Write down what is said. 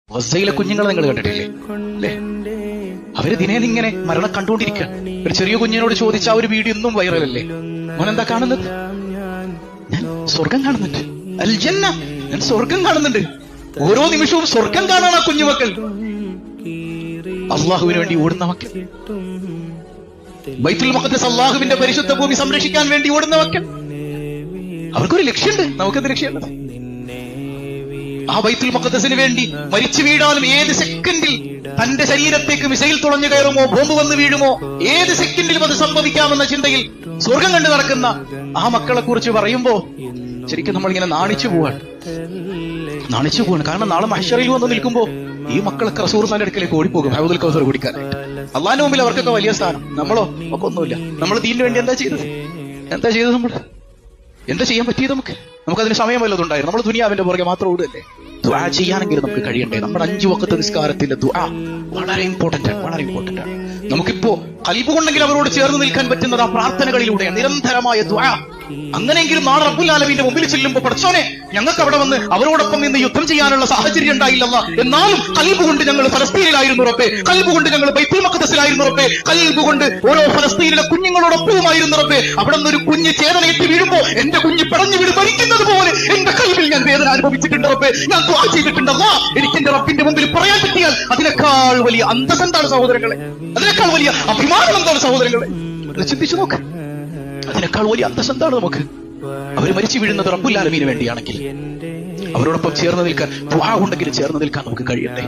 ഗസയിലെ കുഞ്ഞുങ്ങളെ നിങ്ങൾ കണ്ടിട്ടില്ലേ അല്ലേ? അവര് ദിനേന ഇങ്ങനെ മരണം കണ്ടുകൊണ്ടിരിക്കുക. ഒരു ചെറിയ കുഞ്ഞിനോട് ചോദിച്ച ആ ഒരു വീഡിയോ ഒന്നും വൈറലല്ലേ? മോനെന്താ കാണുന്നത്? ഞാൻ സ്വർഗം കാണുന്നുണ്ട്, അൽ ജന്ന, ഞാൻ സ്വർഗം കാണുന്നുണ്ട്. ഓരോ നിമിഷവും സ്വർഗം കാണാൻ ആ കുഞ്ഞുമക്കൾ, അള്ളാഹുവിന് വേണ്ടി ഓടുന്ന മക്കൾ, ബൈത്തുൽ മുഖദ്ദസ് അള്ളാഹുവിന്റെ പരിശുദ്ധ ഭൂമി സംരക്ഷിക്കാൻ വേണ്ടി ഓടുന്ന മക്കൾ. അവർക്കൊരു ലക്ഷ്യമുണ്ട്, നമുക്കെന്ത് ലക്ഷ്യമുള്ളത്? ആ ബൈത്തുൽ മുഖദ്ദസിന് വേണ്ടി മരിച്ചു വീഴാനും ഏത് സെക്കൻഡിൽ തന്റെ ശരീരത്തേക്ക് മിസൈൽ തുളഞ്ഞു കയറുമോ, ബോംബ് വന്ന് വീഴുമോ, ഏത് സെക്കൻഡിലും അത് സംഭവിക്കാമെന്ന ചിന്തയിൽ സ്വർഗം കണ്ടു നടക്കുന്ന ആ മക്കളെ കുറിച്ച് പറയുമ്പോ ശരിക്കും നമ്മളിങ്ങനെ നാണിച്ചു പോവാണ്. കാരണം നാളെ മഹ്ശറിൽ വന്ന് നിൽക്കുമ്പോ ഈ മക്കളൊക്കെ റസൂലുള്ളാഹിന്റെ അടുക്കലേക്ക് ഓടിപ്പോകും ഹൗദുൽ കൗസർ കുടിക്കാനായിട്ട്. അള്ളാഹിന്റെ മുമ്പിൽ അവർക്കൊക്കെ വലിയ സ്ഥാനം, നമ്മളോ ഒക്കെ ഒന്നുമില്ല. നമ്മൾ ദീനിന് വേണ്ടി എന്താ ചെയ്തത്? നമ്മൾ എന്താ ചെയ്യാൻ പറ്റിയത്? നമുക്കതിന് സമയം വല്ലതുണ്ടായിരുന്നു? നമ്മൾ ദുനിയാവിന്റെ പുറകെ മാത്രം ഓടുകയല്ലേ? ദുആ ചെയ്യാനെങ്കിലും നമുക്ക് കഴിയണ്ടേ? നമ്മുടെ 5 വഖത്ത് നിസ്കാരത്തിന്റെ ദുആ വളരെ ഇമ്പോർട്ടന്റ് ആണ്. നമുക്കിപ്പോ ഖൽബ് കൊണ്ടെങ്കിൽ അവരോട് ചേർന്ന് നിൽക്കാൻ പറ്റുന്നത് ആ പ്രാർത്ഥനകളിലൂടെ നിരന്തരമായ ദുആ. അങ്ങനെയെങ്കിലും നാളെ റബ്ബുൽ ആലമീന്റെ മുമ്പിൽ ചെല്ലുമ്പോൾ പടച്ചോനെ, ഞങ്ങൾക്ക് അവിടെ വന്ന് അവരോടൊപ്പം നിന്ന് യുദ്ധം ചെയ്യാനുള്ള സാഹചര്യം ഉണ്ടായില്ലല്ലോ, എന്നാലും ഖൽബ് കൊണ്ട് ഞങ്ങൾ ഫലസ്തീനിലായിരുന്നു റബ്ബേ, ഖൽബ് കൊണ്ട് ഞങ്ങൾ ബൈത്തുൽ മഖ്ദസിലായിരുന്നു റബ്ബേ, ഖൽബ് കൊണ്ട് ഓരോ ഫലസ്തീനിലെ കുഞ്ഞുങ്ങളോടൊപ്പമായിരുന്നു റബ്ബേ. അവിടെ നിന്ന് ഒരു കുഞ്ഞ് ചേതനയേറ്റ് വീഴുമ്പോ എന്റെ കുഞ്ഞ് പടഞ്ഞു വീട് മരിക്കുന്നത് പോലെ എന്റെ ഖൽബിൽ ഞാൻ വേദന അനുഭവിച്ചിട്ടുണ്ട് റബ്ബേ, ഞാൻ ദുആ ചെയ്തിട്ടുണ്ട്. എനിക്ക് എന്റെ റബ്ബിന്റെ മുമ്പിൽ പറയാൻ പറ്റിയാൽ അതിനേക്കാൾ വലിയ അന്തസ് എന്താണ് സഹോദരങ്ങളെ? അതിനേക്കാൾ വലിയ അഭിമാനം എന്താണ് സഹോദരങ്ങളെ? ചിന്തിച്ചു നോക്ക്. അതിനേക്കാൾ വലിയ അന്തസ് എന്താണ് നമുക്ക്? അവർ മരിച്ചു വീഴുന്നത് റബ്ബുൽ ആലമീന് വേണ്ടിയാണെങ്കിൽ അവരോടൊപ്പം ചേർന്ന് നിൽക്കാൻ, ദുആ ഉണ്ടെങ്കിൽ ചേർന്ന് നിൽക്കാൻ നമുക്ക് കഴിയട്ടെ.